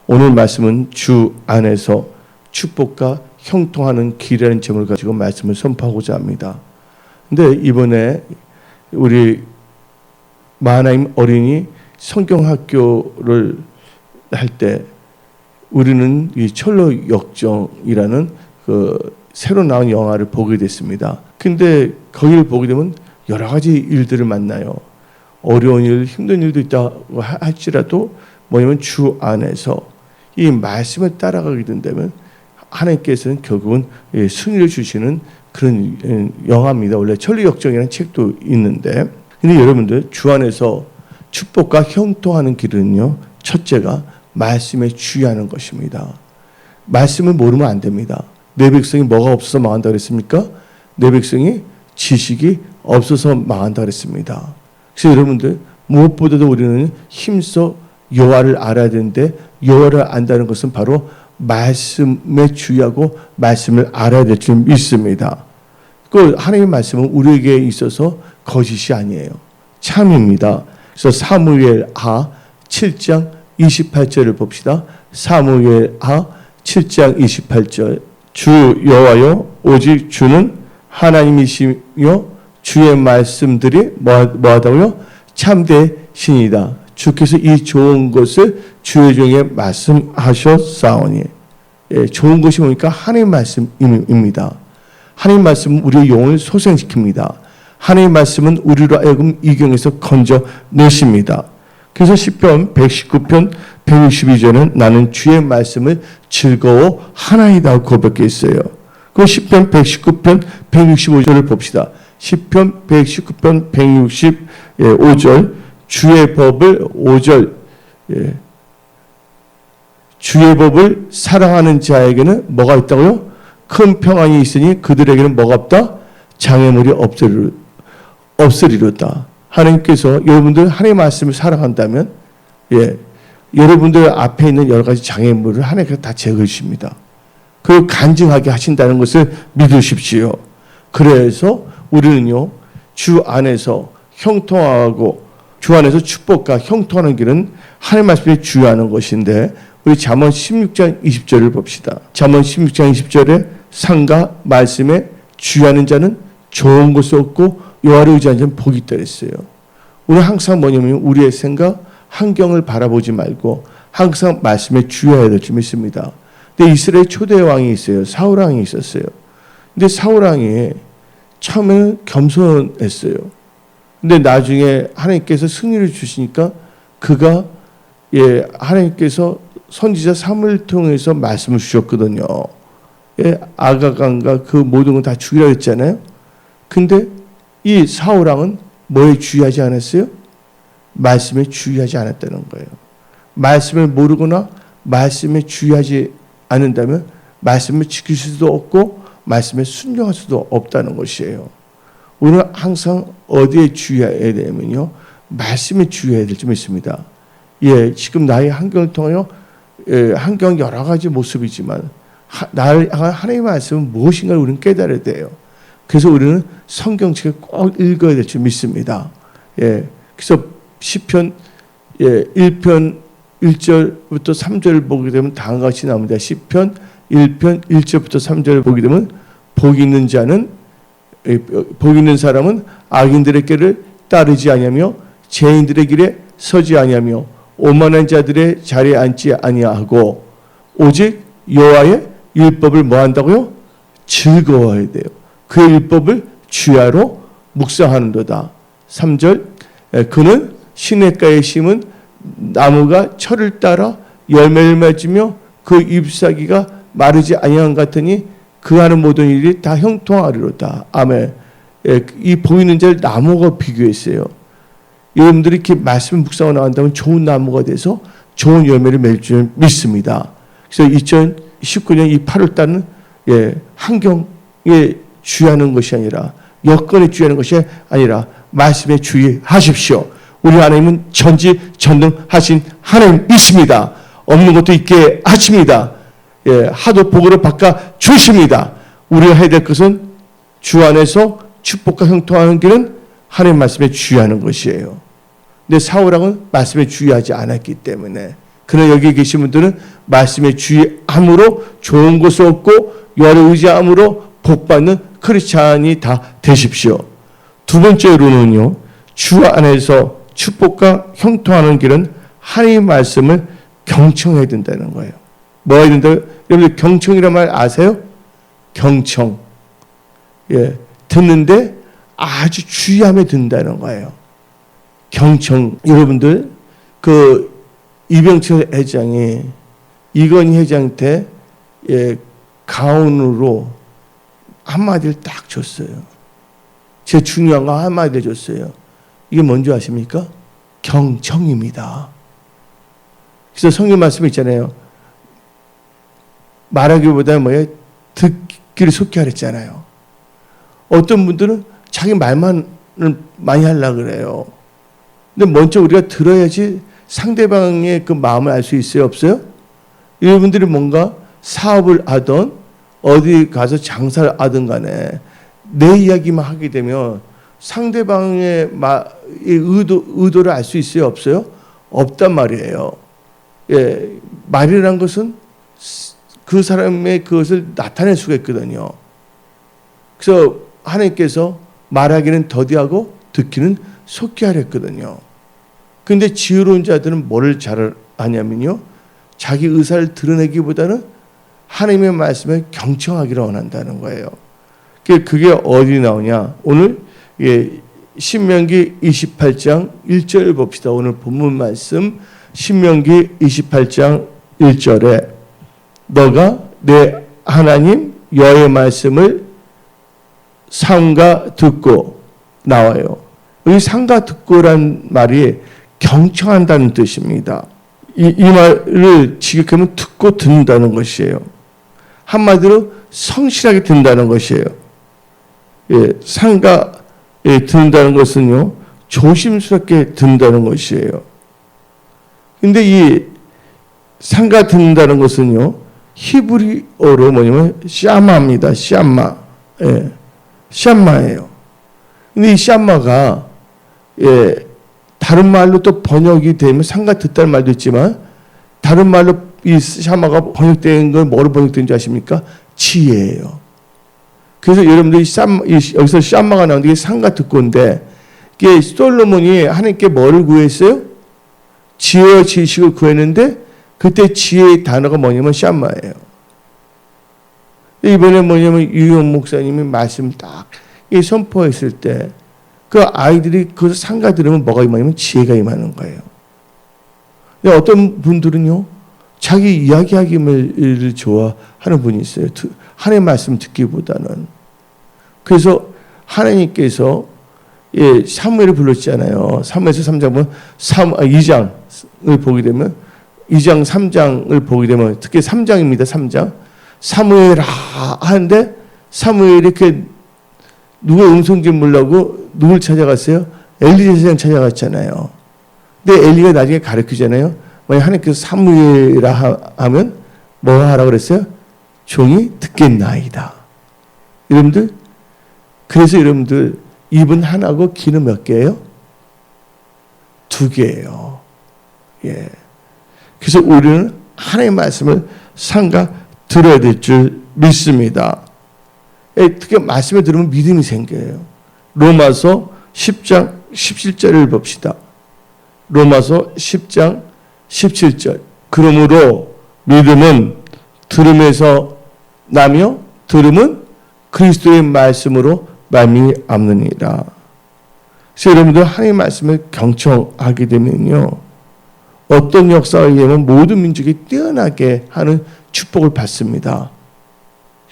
오늘 말씀은 주 안에서 축복과 형통하는 길이라는 제목을 가지고 말씀을 선포하고자 합니다. 근데 이번에 우리 마하나임 어린이 성경학교를 할 때 우리는 이 철로 역정이라는 그 새로 나온 영화를 보게 됐습니다. 근데 거기를 보게 되면 여러 가지 일들을 만나요. 어려운 일, 힘든 일도 있다고 할지라도 뭐냐면 주 안에서 이 말씀을 따라가게 된다면 하나님께서는 결국은 승리를 주시는 그런 영화입니다. 원래 천리역정이라는 책도 있는데, 근데 여러분들 주 안에서 축복과 형통하는 길은요, 첫째가 말씀에 주의하는 것입니다. 말씀을 모르면 안 됩니다. 내 백성이 뭐가 없어서 망한다 그랬습니까? 내 백성이 지식이 없어서 망한다 그랬습니다. 그래서 여러분들 무엇보다도 우리는 힘써 여호와를 알아야 되는데, 여호와를 안다는 것은 바로 말씀에 주의하고 말씀을 알아야 될 줄 믿습니다. 그 하나님의 말씀은 우리에게 있어서 거짓이 아니에요. 참입니다. 그래서 사무엘하 7장 28절을 봅시다. 사무엘하 7장 28절. 주 여호와여 오직 주는 하나님이시며 주의 말씀들이 뭐하다고요? 참되시니이다. 주께서 이 좋은 것을 주의 종에 말씀하셨사오니. 예, 좋은 것이 뭡니까? 하나님의 말씀입니다. 하나님의 말씀은 우리의 영혼을 소생시킵니다. 하나님의 말씀은 우리로 하여금 이경에서 건져내십니다. 그래서 시편 119편 162절은 나는 주의 말씀을 즐거워하나이다 고백했어요. 그 시편 119편 165절을 봅시다. 시편 119편 165절 주의 법을 5절 주의 법을 사랑하는 자에게는 뭐가 있다고요? 큰 평안이 있으니 그들에게는 뭐가 없다? 장애물이 없으리로다. 하나님께서 여러분들 하나님의 말씀을 사랑한다면 여러분들 앞에 있는 여러 가지 장애물을 하나님께서 다 제거해 주십니다. 그걸 간증하게 하신다는 것을 믿으십시오. 그래서 우리는요, 주 안에서 형통하고 주 안에서 축복과 형통하는 길은 하나님의 말씀에 주의하는 것인데, 우리 잠언 16장 20절을 봅시다. 잠언 16장 20절에 상과 말씀에 주의하는 자는 좋은 것을 얻고 여호와를 의지하는 자는 복이 있다 그랬어요. 우리는 항상 뭐냐면 우리의 생각, 환경을 바라보지 말고 항상 말씀에 주의해야 될 줄 믿습니다. 근데 이스라엘 초대 왕이 있어요. 사울 왕이 있었어요. 근데 사울 왕이 처음에는 겸손했어요. 근데 나중에 하나님께서 승리를 주시니까 그가 하나님께서 선지자 사무엘을 통해서 말씀을 주셨거든요. 아가간과 그 모든 걸 다 죽이라고 했잖아요. 근데 이 사울 왕은 뭐에 주의하지 않았어요? 말씀에 주의하지 않았다는 거예요. 말씀을 모르거나 말씀에 주의하지 않는다면 말씀을 지킬 수도 없고 말씀에 순종할 수도 없다는 것이에요. 우리는 항상 어디에 주의해야 되냐면요, 말씀에 주의해야 될 점 있습니다. 지금 나의 환경을 통하여 환경 여러 가지 모습이지만 나를 향한 하나님의 말씀은 무엇인가를 우리는 깨달아야 돼요. 그래서 우리는 성경책을 꼭 읽어야 될 줄 믿습니다. 그래서 시편 1편 1절부터 3절을 보게 되면 다음과 같이 나옵니다. 시편 1편 1절부터 3절을 보게 되면 복 있는 사람은 악인들의 길을 따르지 아니하며 죄인들의 길에 서지 아니하며 오만한 자들의 자리에 앉지 아니하고 오직 여호와의 율법을 뭐 한다고요? 즐거워해야 돼요. 그의 율법을 주야로 묵상하는도다. 3절 그는 시냇가에 심은 나무가 철을 따라 열매를 맺으며 그 잎사귀가 마르지 아니한 같으니 그 하는 모든 일이 다 형통하리로다. 아멘. 이 보이는 자를 나무가 비교했어요. 여러분들이 이렇게 말씀 묵상을 나간다면 좋은 나무가 돼서 좋은 열매를 맺을 줄 믿습니다. 그래서 2019년 이 8월 달은 환경에 주의하는 것이 아니라 여건에 주의하는 것이 아니라 말씀에 주의하십시오. 우리 하나님은 전지전능하신 하나님이십니다. 없는 것도 있게 하십니다. 하도 복으로 바꿔 주십니다. 우리가 해야 될 것은 주 안에서 축복과 형통하는 길은 하나님 말씀에 주의하는 것이에요. 근데 사울왕은 말씀에 주의하지 않았기 때문에 그러나 여기 계신 분들은 말씀에 주의함으로 좋은 것을 얻고 여러 의지함으로 복받는 크리스찬이 다 되십시오. 두 번째로는요, 주 안에서 축복과 형통하는 길은 하나님의 말씀을 경청해야 된다는 거예요. 뭐 해야 된다고요? 여러분들 경청이란 말 아세요? 경청. 예, 듣는데 아주 주의하며 듣는다는 거예요. 경청. 여러분들 그 이병철 회장이 이건희 회장한테 가온으로 한마디를 딱 줬어요. 제일 중요한 거 한마디를 줬어요. 이게 뭔지 아십니까? 경청입니다. 그래서 성경 말씀이 있잖아요. 말하기보다는 뭐예요? 듣기를 속히 하랬잖아요. 어떤 분들은 자기 말만 많이 하려고 그래요. 근데 먼저 우리가 들어야지 상대방의 그 마음을 알 수 있어요? 없어요? 여러분들이 뭔가 사업을 하든 어디 가서 장사를 하든 간에 내 이야기만 하게 되면 상대방의 의도를 알 수 있어요? 없어요? 없단 말이에요. 예, 말이라는 것은 그 사람의 그것을 나타낼 수가 있거든요. 그래서 하나님께서 말하기는 더디하고 듣기는 속히 하랬거든요. 그런데 지혜로운 자들은 뭐를 잘 하냐면요, 자기 의사를 드러내기보다는 하나님의 말씀에 경청하기를 원한다는 거예요. 그게 어디 나오냐? 오늘 신명기 28장 1절 봅시다. 오늘 본문 말씀 신명기 28장 1절에 너가 내 하나님 여호와의 말씀을 삼가 듣고 나와요. 여기 삼가 듣고란 말이 경청한다는 뜻입니다. 이 말을 직역하면 듣고 듣는다는 것이에요. 한마디로 성실하게 듣는다는 것이에요. 예, 삼가 듣는다는 것은요, 조심스럽게 듣는다는 것이에요. 근데 이 삼가 듣는다는 것은요, 히브리어로 뭐냐면 샤마입니다. 샤마. 예, 샤마예요. 근데 이 샤마가 다른 말로 또 번역이 되면 삼가 듣다는 말도 있지만 다른 말로 이 샤마가 번역된 건 뭐로 번역된지 아십니까? 지혜예요. 그래서 여러분들이 여기서 샤마가 나오는데 이게 삼가 듣고인데 이게 솔로몬이 하나님께 뭐를 구했어요? 지혜와 지식을 구했는데 그때 지혜의 단어가 뭐냐면 샤마예요. 이번에 뭐냐면 유영 목사님이 말씀을 딱 선포했을 때 그 아이들이 그것을 삼가 들으면 뭐가 임하냐면 지혜가 임하는 거예요. 근데 어떤 분들은요, 자기 이야기하기를 좋아하는 분이 있어요. 하나님의 말씀 듣기보다는. 그래서 하나님께서 사무엘을 불렀잖아요. 사무엘서 3장 보면 2장을 보게 되면 2장 3장을 보게 되면 특히 3장입니다. 3장. 사무엘아 하는데 사무엘이 이렇게 누구의 음성인지 모르고 누굴 찾아갔어요? 엘리 제사장 찾아갔잖아요. 근데 엘리가 나중에 가르치잖아요. 만약 하나님께서 사무엘아 하면 뭐 하라고 그랬어요? 종이 듣겠나이다. 여러분들, 그래서 여러분들 입은 하나고 귀는 몇 개예요? 2개예요. 예. 그래서 우리는 하나님의 말씀을 삼가 들어야 될 줄 믿습니다. 특히 말씀을 들으면 믿음이 생겨요. 로마서 10장 17절을 봅시다. 로마서 10장 17절. 그러므로 믿음은 들음에서 나며 들음은 그리스도의 말씀으로 말미암느니라. 그래서 여러분들 하나님의 말씀을 경청하게 되면요, 어떤 역사에 의하면 모든 민족이 뛰어나게 하는 축복을 받습니다.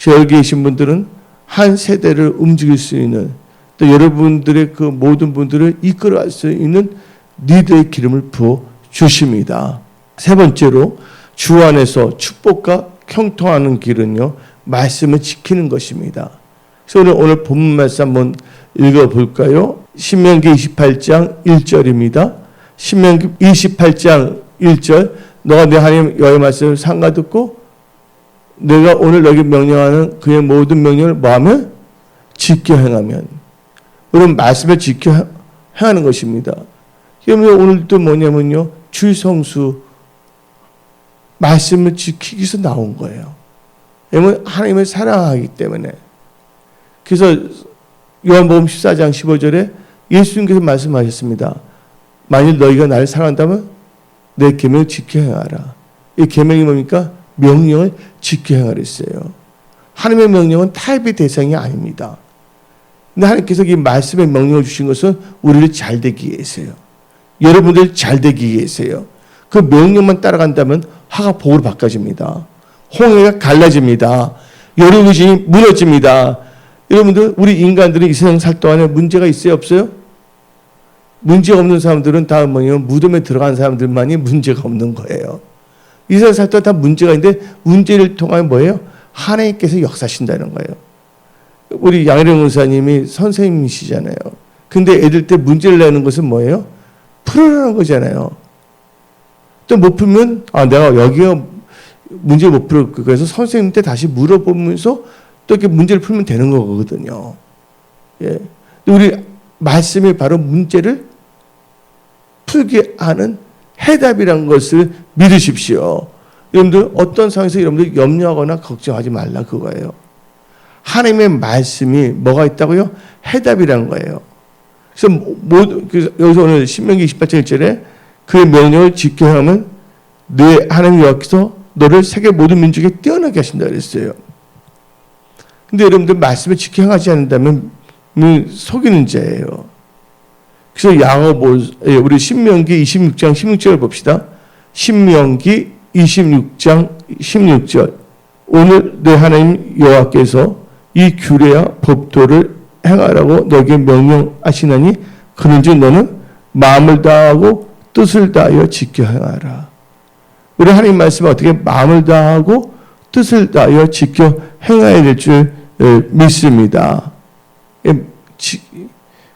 여기 계신 분들은 한 세대를 움직일 수 있는, 또 여러분들의 그 모든 분들을 이끌어갈 수 있는 리더의 기름을 부어 주십니다. 세 번째로 주 안에서 축복과 형통하는 길은요, 말씀을 지키는 것입니다. 그래서 오늘 본문 말씀 한번 읽어볼까요? 신명기 28장 1절입니다. 신명기 28장 1절. 너가 내 하나님 여호와의 말씀을 삼가 듣고 내가 오늘 너에게 명령하는 그의 모든 명령을 뭐하면? 지켜 행하면. 여러분, 말씀을 지켜 행하는 것입니다. 여러분, 오늘도 뭐냐면요, 주일 성수 말씀을 지키기 위해서 나온 거예요. 왜냐하면 하나님을 사랑하기 때문에. 그래서 요한복음 14장 15절에 예수님께서 말씀하셨습니다. 만일 너희가 나를 사랑한다면 내 계명을 지켜 행하라. 이 계명이 뭡니까? 명령을 지켜 행하라 했어요. 하나님의 명령은 타협의 대상이 아닙니다. 근데 하나님께서 이 말씀의 명령을 주신 것은 우리를 잘 되기 위해서요. 여러분들 잘 되기 위해서요. 그 명령만 따라간다면 화가 복으로 바꿔집니다. 홍해가 갈라집니다. 여리고진이 무너집니다. 여러분들 우리 인간들은 이 세상 살 동안에 문제가 있어요? 없어요? 문제가 없는 사람들은 다 뭐냐면 무덤에 들어간 사람들만이 문제가 없는 거예요. 이 세상 살 동안 다 문제가 있는데 문제를 통하여 뭐예요? 하나님께서 역사하신다는 거예요. 우리 양희령 의사님이 선생님이시잖아요. 근데 애들 때 문제를 내는 것은 뭐예요? 풀으라는 거잖아요. 또 못 풀면 내가 여기가 문제 못 풀어 그래서 선생님한테 다시 물어보면서 또 이렇게 문제를 풀면 되는 거거든요. 예. 우리 말씀이 바로 문제를 풀게 하는 해답이라는 것을 믿으십시오. 여러분들 어떤 상황에서 여러분들 염려하거나 걱정하지 말라 그거예요. 하나님의 말씀이 뭐가 있다고요? 해답이라는 거예요. 그래서 여기서 오늘 신명기 28장 1절에 그의 명령을 지켜 행하면 내 하나님 여호와께서 너를 세계 모든 민족에 뛰어나게 하신다 그랬어요. 근데 여러분들 말씀을 지켜 행하지 않는다면 속이는 자예요. 그래서 우리 신명기 26장 16절을 봅시다. 신명기 26장 16절 오늘 내 하나님 여호와께서 이 규례와 법도를 행하라고 너에게 명령하시나니 그런즉 너는 마음을 다하고 뜻을 다하여 지켜 행하라. 우리 하나님 말씀은 어떻게 마음을 다하고 뜻을 다하여 지켜 행해야 될 줄 믿습니다.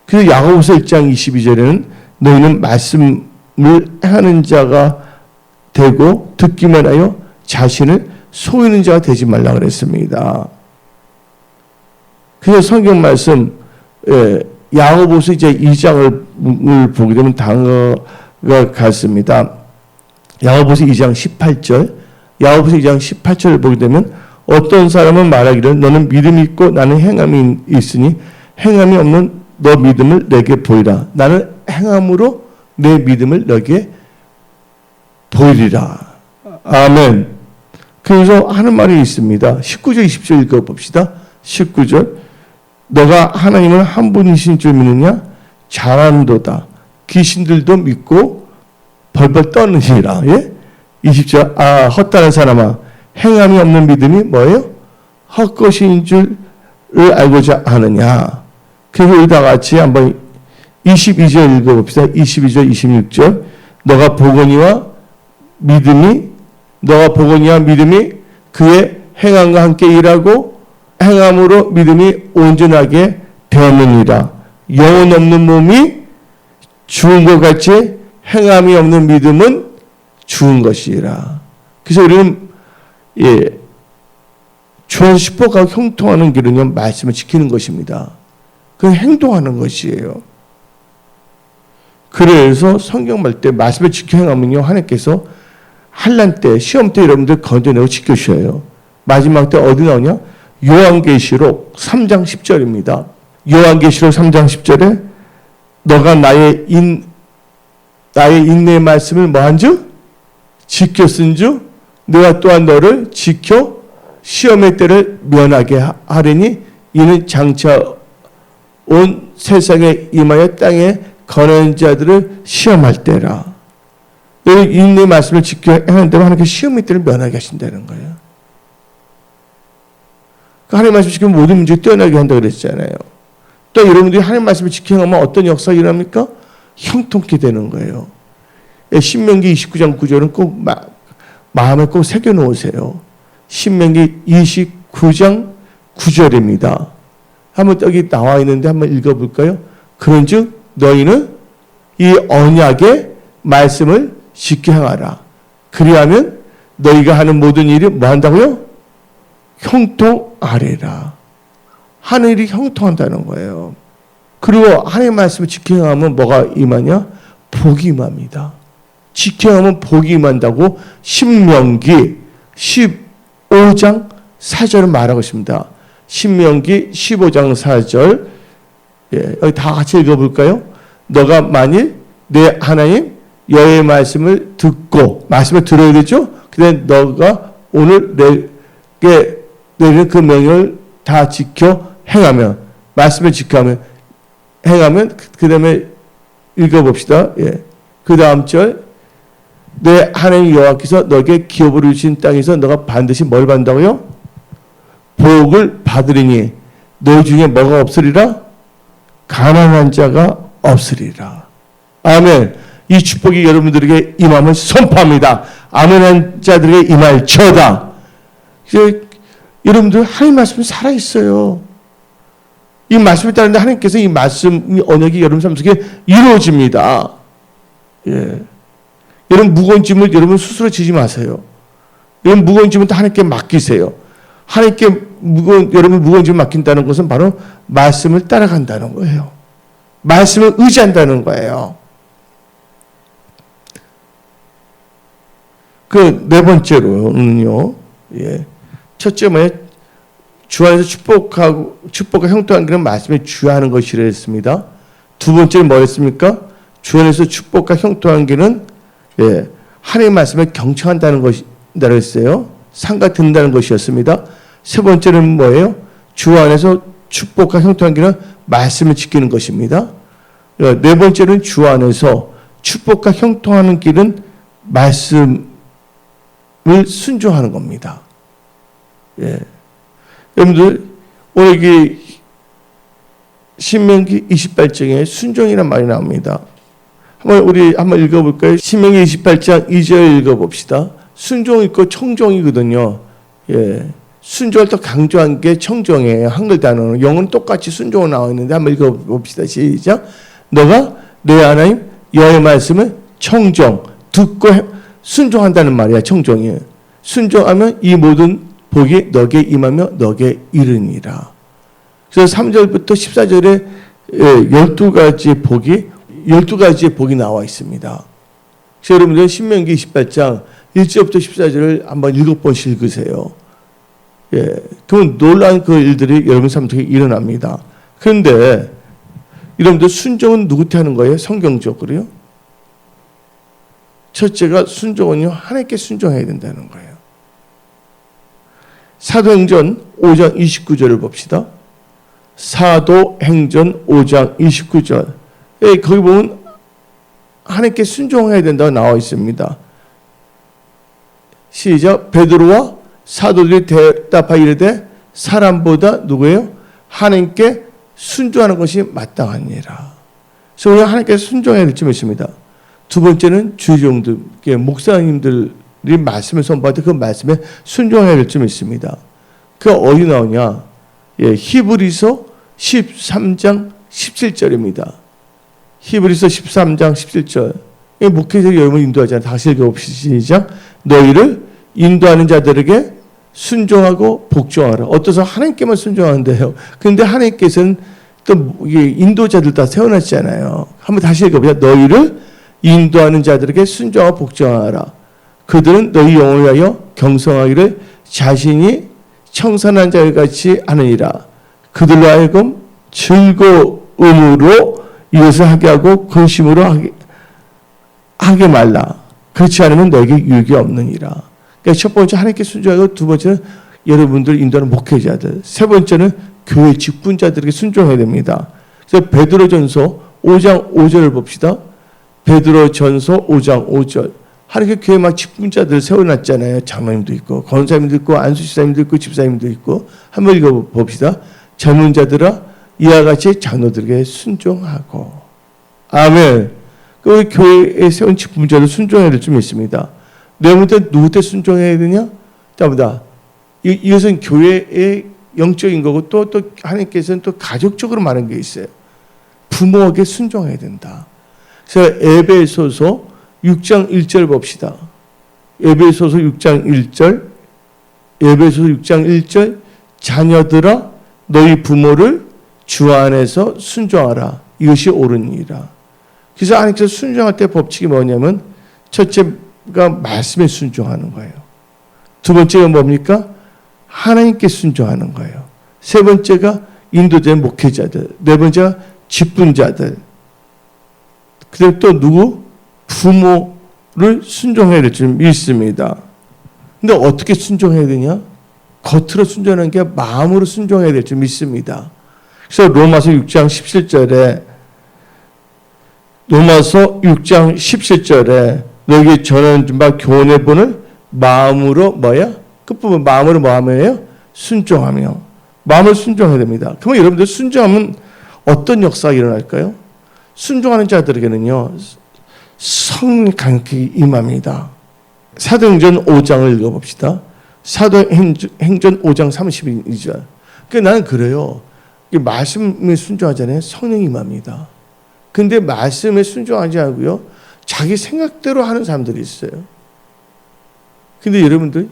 그래서 야고보서 1장 22절에는 너희는 말씀을 행하는 자가 되고 듣기만 하여 자신을 속이는 자가 되지 말라 그랬습니다. 그래서 성경 말씀 야고보서 이제 2장을 보게 되면 다음과 같습니다. 야고보서 2장 18절 야고보서 2장 18절을 보게 되면 어떤 사람은 말하기를 너는 믿음이 있고 나는 행함이 있으니 행함이 없는 너 믿음을 내게 보이라. 나는 행함으로 내 믿음을 너에게 보이리라. 아멘. 그래서 하는 말이 있습니다. 19절 20절 읽어봅시다. 19절 너가 하나님은 한 분이신 줄 믿느냐? 잘한도다. 귀신들도 믿고 벌벌 떠느니라. 예? 20절 헛다른 사람아 행함이 없는 믿음이 뭐예요? 헛것인 줄을 알고자 하느냐. 그래서 우리 다 같이 한번 22절 읽어봅시다. 22절 26절 너가 보거니와 믿음이 그의 행함과 함께 일하고 행함으로 믿음이 온전하게 되었느니라. 영혼 없는 몸이 죽은 것 같이 행함이 없는 믿음은 죽은 것이라. 그래서 우리는 주어서 십보가 형통하는 길은요 말씀을 지키는 것입니다. 그건 행동하는 것이에요. 그래서 성경 말 때 말씀을 지켜 행하면요 하나님께서 환난 때 시험 때 여러분들 건져내고 지켜주셔요. 마지막 때 어디 나오냐? 요한계시록 3장 10절입니다. 요한계시록 3장 10절에 너가 나의 인내의 말씀을 뭐한 주? 지켰은 주 내가 또한 너를 지켜 시험의 때를 면하게 하리니 이는 장차 온 세상에 임하여 땅에 거하는 자들을 시험할 때라. 인내의 말씀을 지켜 행한다면 하나님께서 시험의 때를 면하게 하신다는 거예요. 하나님 말씀 지키면 모든 문제에 뛰어나게 한다고 그랬잖아요. 또 여러분들이 하나님 말씀을 지켜 행하면 어떤 역사가 일어납니까? 형통케 되는 거예요. 신명기 29장 9절은 꼭 마음에 꼭 새겨놓으세요. 신명기 29장 9절입니다. 한번 여기 나와 있는데 한번 읽어볼까요? 그런즉 너희는 이 언약의 말씀을 지켜 행하라. 그리하면 너희가 하는 모든 일이 뭐 한다고요? 형통하리라. 하늘이 형통한다는 거예요. 그리고 하나님의 말씀을 지켜 행하면 뭐가 임하냐? 복이 임합니다. 지켜하면 복이 임한다고 신명기 15장 4절을 말하고 있습니다. 신명기 15장 4절, 예, 여기 다 같이 읽어볼까요? 너가 만일 내 하나님 여호와의 말씀을 듣고, 말씀을 들어야 되죠? 근데 너가 오늘 내게 내리는 그 명령을 다 지켜 행하면, 말씀을 지켜 행하면, 그 다음에 읽어봅시다. 예. 그 다음 절, 내 하나님 여호와께서 너에게 기업으로 주신 땅에서 너가 반드시 뭘 받는다고요? 복을 받으리니 너 중에 뭐가 없으리라? 가난한 자가 없으리라. 아멘. 이 축복이 여러분들에게 임함을 선포합니다. 아멘한 자들에게 임할지어다. 여러분들 하나님 말씀이 살아있어요. 이 말씀을 따르는데 하나님께서 이 말씀, 언약이 여러분 삶 속에 이루어집니다. 예. 여러분 무거운 짐을 여러분 스스로 지지 마세요. 여러분 무거운 짐은 다 하나님께 맡기세요. 하나님께 여러분 무거운 짐을 맡긴다는 것은 바로 말씀을 따라간다는 거예요. 말씀을 의지한다는 거예요. 그 네 번째로는요, 예. 첫째 뭐예요? 주 안에서 축복과 형통하기는 말씀에 주하는 것이라 했습니다. 두 번째는 뭐였습니까? 주 안에서 축복과 형통하기는, 예, 하나님의 말씀에 경청한다는 것이라고 했어요. 상가 듣는다는 것이었습니다. 세 번째는 뭐예요? 주 안에서 축복과 형통하기는 말씀을 지키는 것입니다. 네 번째는 주 안에서 축복과 형통하는 길은 말씀을 순종하는 겁니다. 예. 여러분들, 오늘 이 신명기 28장에 순종이라는 말이 나옵니다. 우리 한번 읽어볼까요? 신명기 28장 2절 읽어봅시다. 순종 있고 청종이거든요. 예. 순종을 더 강조한 게 청종이에요. 한글 단어는. 영어는 똑같이 순종으로 나와 있는데 한번 읽어봅시다. 시작. 너가 내 하나님 여호와의 말씀을 청종, 듣고 순종한다는 말이야. 청종이. 순종하면 이 모든 복이 너에게 임하며 너에게 이르니라. 그래서 3절부터 14절에 12가지의 복이 나와 있습니다. 그래서 여러분들 신명기 28장 1절부터 14절을 한번 7번씩 읽으세요. 예, 그러면 놀라운 그 일들이 여러분 삶 속에 일어납니다. 그런데 여러분들 순종은 누구한테 하는 거예요? 성경적으로요? 첫째가 순종은요, 하나님께 순종해야 된다는 거예요. 사도행전 5장 29절을 봅시다. 사도행전 5장 29절. 예, 거기 보면 하나님께 순종해야 된다고 나와 있습니다. 시작. 베드로와 사도들이 대답하여 이르되 사람보다 누구예요? 하나님께 순종하는 것이 마땅하니라. 그래서 우리가 하나님께 순종해야 될 점이 있습니다. 두 번째는 주종들, 목사님들이 말씀을 선포할 때 그 말씀에 순종해야 될 점이 있습니다. 그게 어디 나오냐? 예, 히브리서 13장 17절입니다. 히브리서 13장 17절. 목회자 여러분 인도하잖아요. 다시 읽어봅시다. 시작. 너희를 인도하는 자들에게 순종하고 복종하라. 어떠서 하나님께만 순종하는데요. 그런데 하나님께서는 또 인도자들 다 세워놨잖아요. 한번 다시 읽어보자. 너희를 인도하는 자들에게 순종하고 복종하라. 그들은 너희 영혼을 위하여 경성하기를 자신이 청산한 자같이 하느니라. 그들로 하여금 즐거움으로 이것을 하게 하고 근심으로 하게 말라. 그렇지 않으면 너에게 유익이 없느니라. 그러니까 첫 번째 하나님께 순종하고, 두 번째는 여러분들 인도하는 목회자들, 세 번째는 교회 직분자들에게 순종해야 됩니다. 그래서 베드로전서 5장 5절을 봅시다. 베드로전서 5장 5절. 하나님께 교회 막 직분자들 세워놨잖아요. 장로님도 있고 권사님도 있고 안수집사님도 있고 집사님도 있고. 한번 읽어봅시다. 젊은 자들아 이와 같이 장로들에게 순종하고. 아멘. 그 교회에 세운 직분자들 순종해야 될 점이 있습니다. 내가 누구한테 순종해야 되냐? 자보다 이것은 교회의 영적인 거고 또 하나님께서는 또 가족적으로 말하는 게 있어요. 부모에게 순종해야 된다. 그래서 에베소서 6장 1절 봅시다. 에베소서 6장 1절. 에베소서 6장 1절. 자녀들아 너희 부모를 주 안에서 순종하라. 이것이 옳으니라. 그래서 하나님께서 순종할 때 법칙이 뭐냐면 첫째가 말씀에 순종하는 거예요. 두 번째가 뭡니까? 하나님께 순종하는 거예요. 세 번째가 인도된 목회자들. 네 번째가 직분자들. 그다음에 또 누구? 부모를 순종해야 될 줄 믿습니다. 근데 어떻게 순종해야 되냐? 겉으로 순종하는 게 마음으로 순종해야 될 줄 믿습니다. 그래서 로마서 6장 17절에 너에게 전하는 바 교훈의 본을 마음으로 뭐야? 끝부분 마음으로 뭐 하며요? 순종하며. 마음을 순종해야 됩니다. 그러면 여러분들 순종하면 어떤 역사가 일어날까요? 순종하는 자들에게는요, 성령이 강력히 임합니다. 사도행전 5장을 읽어봅시다. 사도행전 5장 32절. 그러니까 나는 그래요. 말씀에 순종하잖아요. 성령이 임합니다. 근데 말씀에 순종하지 않고요, 자기 생각대로 하는 사람들이 있어요. 근데 여러분들,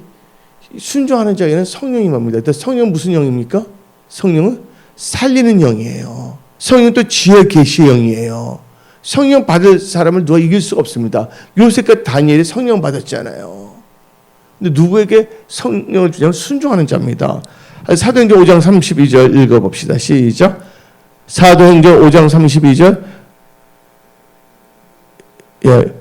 순종하는 자에게는 성령이 임합니다. 성령은 무슨 영입니까? 성령은 살리는 영이에요. 성령은 또 지혜 계시의 영이에요. 성령 받을 사람을 누가 이길 수가 없습니다. 요셉과 다니엘이 성령 받았잖아요. 근데 누구에게 성령을 주냐면 순종하는 자입니다. 사도행전 5장 32절 읽어봅시다. 시작. 사도행전 5장 32절.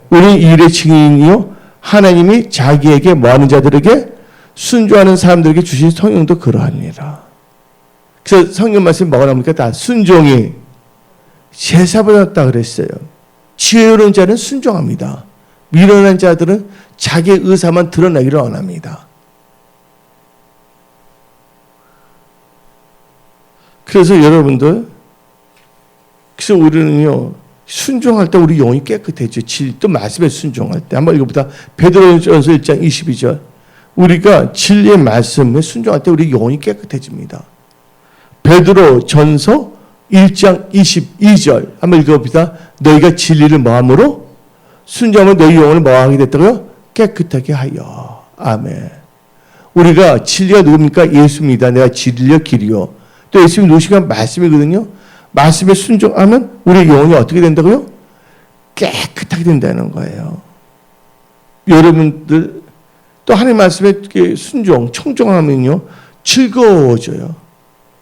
우리 이 일의 증인이요 하나님이 자기에게 뭐하는 자들에게 순종하는 사람들에게 주신 성령도 그러합니다. 그래서 성령 말씀 뭐가 나옵니까? 다 순종이 제사보다 그랬어요. 지혜로운 자는 순종합니다. 미련한 자들은 자기의 의사만 드러내기를 원합니다. 그래서 여러분들, 그래서 우리는요, 순종할 때 우리 영이 깨끗해져. 또 말씀에 순종할 때. 한번 읽어보다. 베드로전서 1장 22절. 우리가 진리의 말씀에 순종할 때 우리 영이 깨끗해집니다. 베드로전서 1장 22절. 한번 읽어봅시다. 너희가 진리를 뭐함으로? 순종하면 너희 영혼을 뭐하게 됐다고요? 깨끗하게 하여. 아멘. 우리가 진리가 누굽니까? 예수입니다. 내가 진리요 길이요. 또 예수님 누구시가 말씀이거든요. 말씀에 순종하면 우리 영혼이 어떻게 된다고요? 깨끗하게 된다는 거예요. 여러분들 또 하나님 말씀에 순종, 청종하면요 즐거워져요.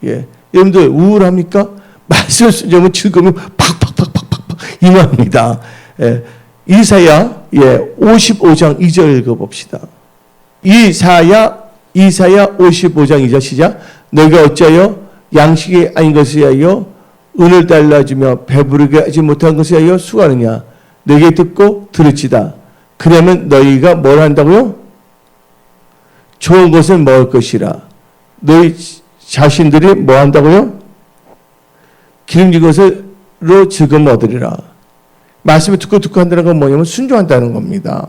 예, 여러분들 우울합니까? 말씀에 순종하면 즐거움이 팍팍팍팍팍 임합니다. 예, 이사야 55장 2절 읽어봅시다. 이사야 55장 2절 시작. 너희가 어찌하여 양식이 아닌 것을 위하여 은을 달라주며 배부르게 하지 못한 것을 위하여 수고하느냐. 너희에게 듣고 들을지다. 그러면 너희가 뭘 한다고요? 좋은 것을 먹을 것이라. 너희 자신들이 뭐 한다고요? 기름진 것으로 즐거움 얻으리라. 말씀을 듣고 한다는 건 뭐냐면 순종한다는 겁니다.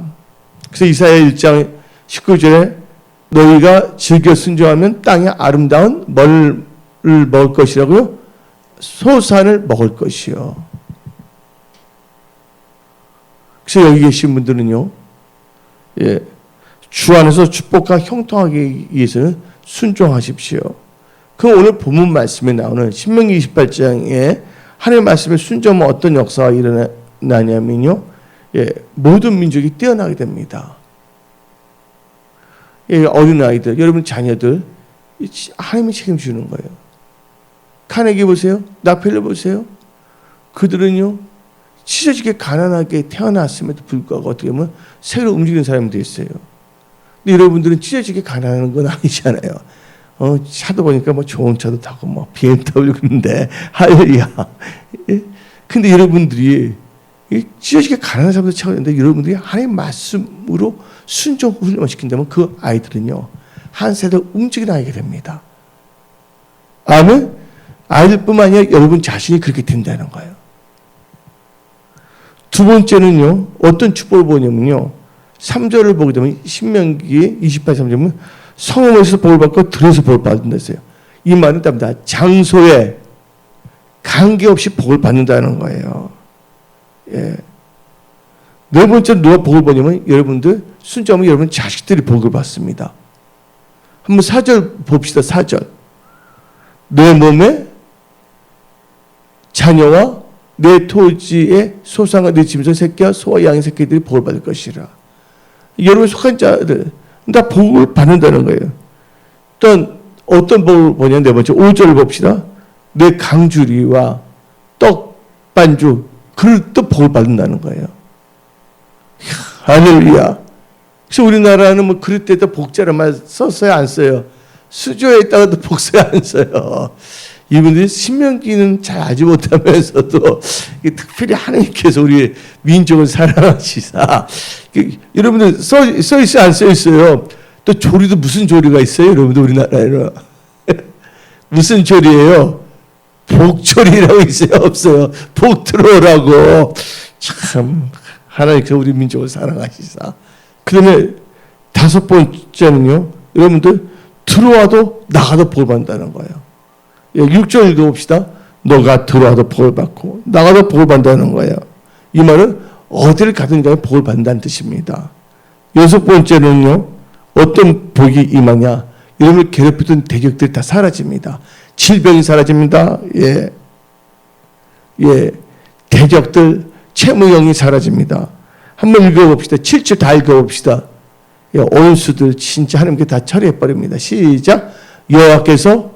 그래서 이사야 1장 19절에 너희가 즐겨 순종하면 땅에 아름다운 뭘 먹을 것이라고요? 소산을 먹을 것이요. 그래서 여기 계신 분들은요, 주 안에서 축복과 형통하기 위해서는 순종하십시오. 그 오늘 본문 말씀에 나오는 신명기 28장에 하나님의 말씀에 순종하면 어떤 역사가 일어나냐면요, 모든 민족이 뛰어나게 됩니다. 어린아이들, 여러분 자녀들 하나님이 책임지는 거예요. 카네기 보세요. 락펠러 보세요. 그들은요, 찢어지게 가난하게 태어났음에도 불구하고 어떻게 보면 새로 움직이는 사람들이 있어요. 근데 여러분들은 찢어지게 가난한 건 아니잖아요. 차도 보니까 뭐 좋은 차도 타고 뭐 BMW 그런데 할렐루야. 근데 여러분들이 찢어지게 가난한 사람들 차는데 여러분들이 하나님의 말씀으로 순종 훈련을 시킨다면 그 아이들은요, 한 세대 움직이게 됩니다. 아멘. 아이들뿐만 아니라 여러분 자신이 그렇게 된다는 거예요. 두 번째는요, 어떤 축복을 보냐면요, 3절을 보게 되면 신명기 28, 3절은 성읍에서 복을 받고 들에서 복을 받는다 했어요. 이 말은 답니다. 장소에 관계없이 복을 받는다는 거예요. 예. 네 번째로 누가 복을 받냐면 여러분들 순종하면 여러분 자식들이 복을 받습니다. 한번 4절 봅시다. 4절. 내 몸에 자녀와 내 토지의 소상과 내 짐승 새끼와 소와 양의 새끼들이 복을 받을 것이라. 여러분 속한 자들 다 복을 받는다는 거예요. 또 어떤 복을 보냐? 네 번째 5절을 봅시다. 내 강주리와 떡 반주 그릇도 복을 받는다는 거예요. 할렐루야. 그래서 우리나라는 뭐 그릇에다 복자란 말 썼어요, 안 써요? 수조에다가도 복 써요, 안 써요? 이분들이 신명기는 잘 알지 못하면서도 특별히 하나님께서 우리 민족을 사랑하시사. 여러분들 써 있어요, 안 써 있어요? 또 조리도 무슨 조리가 있어요, 여러분들 우리나라에는? 무슨 조리예요? 복조리라고 있어요, 없어요? 복 들어오라고. 참 하나님께서 우리 민족을 사랑하시사. 그다음에 5번째는요, 여러분들 들어와도 나가도 복 받는다는 거예요. 6절 읽어봅시다. 너가 들어와도 복을 받고 나가도 복을 받는다는 거예요. 이 말은 어디를 가든 간에 복을 받는다는 뜻입니다. 6번째는요. 어떤 복이 임하냐. 여러분을 괴롭히던 대적들이 다 사라집니다. 질병이 사라집니다. 대적들, 채무형이 사라집니다. 한번 읽어봅시다. 7절 다 읽어봅시다. 온수들 진짜 하나님께 다 처리해버립니다. 시작. 여호와께서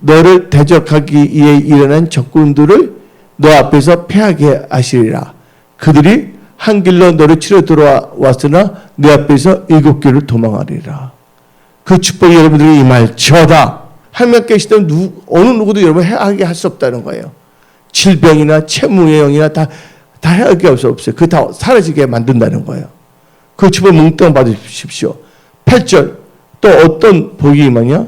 너를 대적하기 위해 일어난 적군들을 너 앞에서 패하게 하시리라. 그들이 한 길로 너를 치러 들어왔으나 내 앞에서 7길을 도망하리라. 그 축복이 여러분들이 임할지어다. 하나님께 계시던 어느 누구도 여러분 해하게 할 수 없다는 거예요. 질병이나 채무의 영이나 다 해하게 할 수 없어요. 그거 다 사라지게 만든다는 거예요. 그 축복 몽땅 받으십시오. 8절 또 어떤 복이 임하냐?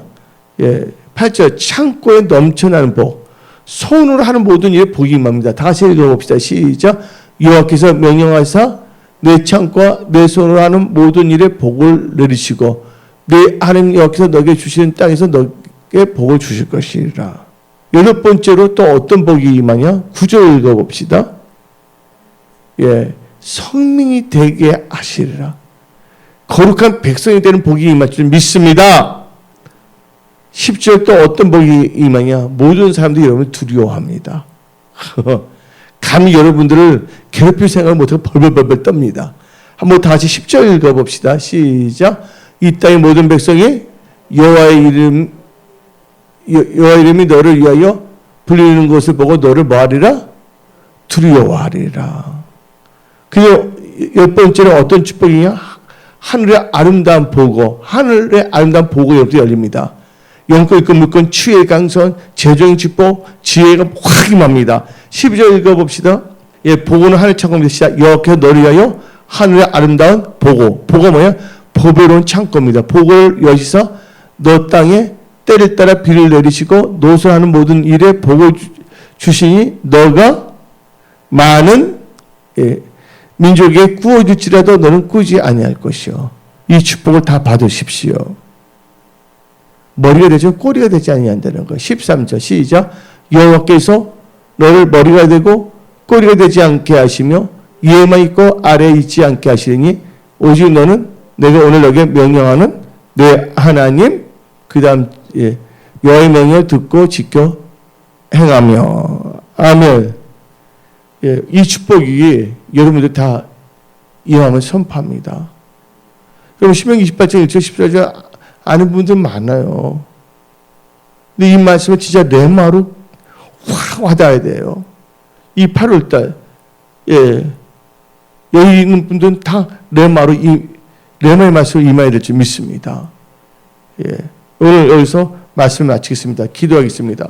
8절 창고에 넘쳐나는 복. 손으로 하는 모든 일에 복이 임합니다. 다 같이 읽어봅시다. 시작. 여호와께서 명령하사 내 창고와 내 손으로 하는 모든 일에 복을 내리시고 내 하나님 여호와께서 너에게 주시는 땅에서 너에게 복을 주실 것이라. 8번째로 또 어떤 복이 임하냐? 9절 읽어봅시다. 성민이 되게 하시리라. 거룩한 백성이 되는 복이 임할 줄 믿습니다. 10절 또 어떤 복이 임하냐? 모든 사람들이 여러분을 두려워합니다. 감히 여러분들을 괴롭힐 생각을 못하고 벌벌벌 떱니다. 한번 다 같이 10절 읽어봅시다. 시작. 이 땅의 모든 백성이 여호와의 이름이 너를 위하여 불리는 것을 보고 너를 뭐하리라? 두려워하리라. 그리고 10번째는 어떤 축복이냐? 하늘의 아름다운 보고, 하늘의 아름다운 보고 여러분들 열립니다. 영권, 있고 물권, 추의 강선, 재정의 축복, 지혜가 확 임합니다. 12절 읽어봅시다. 보고는 하늘 창고입니다. 시작. 여호와께서 너를 위하여 하늘의 아름다운 보고. 보고가 뭐야? 보배로운 창고입니다. 보고를 여시사 너 땅에 때를 따라 비를 내리시고 노소하는 모든 일에 복을 주시니 너가 많은 민족에게 꾸어줄지라도 너는 꾸지 아니할 것이요. 이 축복을 다 받으십시오. 머리가 되죠. 꼬리가 되지 아니한다는 거. 13절 시작. 여호와께서 너를 머리가 되고 꼬리가 되지 않게 하시며 위에만 있고 아래에 있지 않게 하시니 오직 너는 내가 오늘 너에게 명령하는 내 하나님 그 다음 여호와의 명령을 듣고 지켜 행하며. 아멘. 이 축복이 여러분들 다 이해하면 선포합니다. 여러분 신명기 28장 1절 14절 아는 분들 많아요. 근데 이 말씀은 진짜 내 마음으로 확 와닿아야 돼요. 이 8월달 여기 있는 분들은 다 내 마음으로 내 마음의 말씀을 임해야 될 줄 믿습니다. 오늘 여기서 말씀을 마치겠습니다. 기도하겠습니다.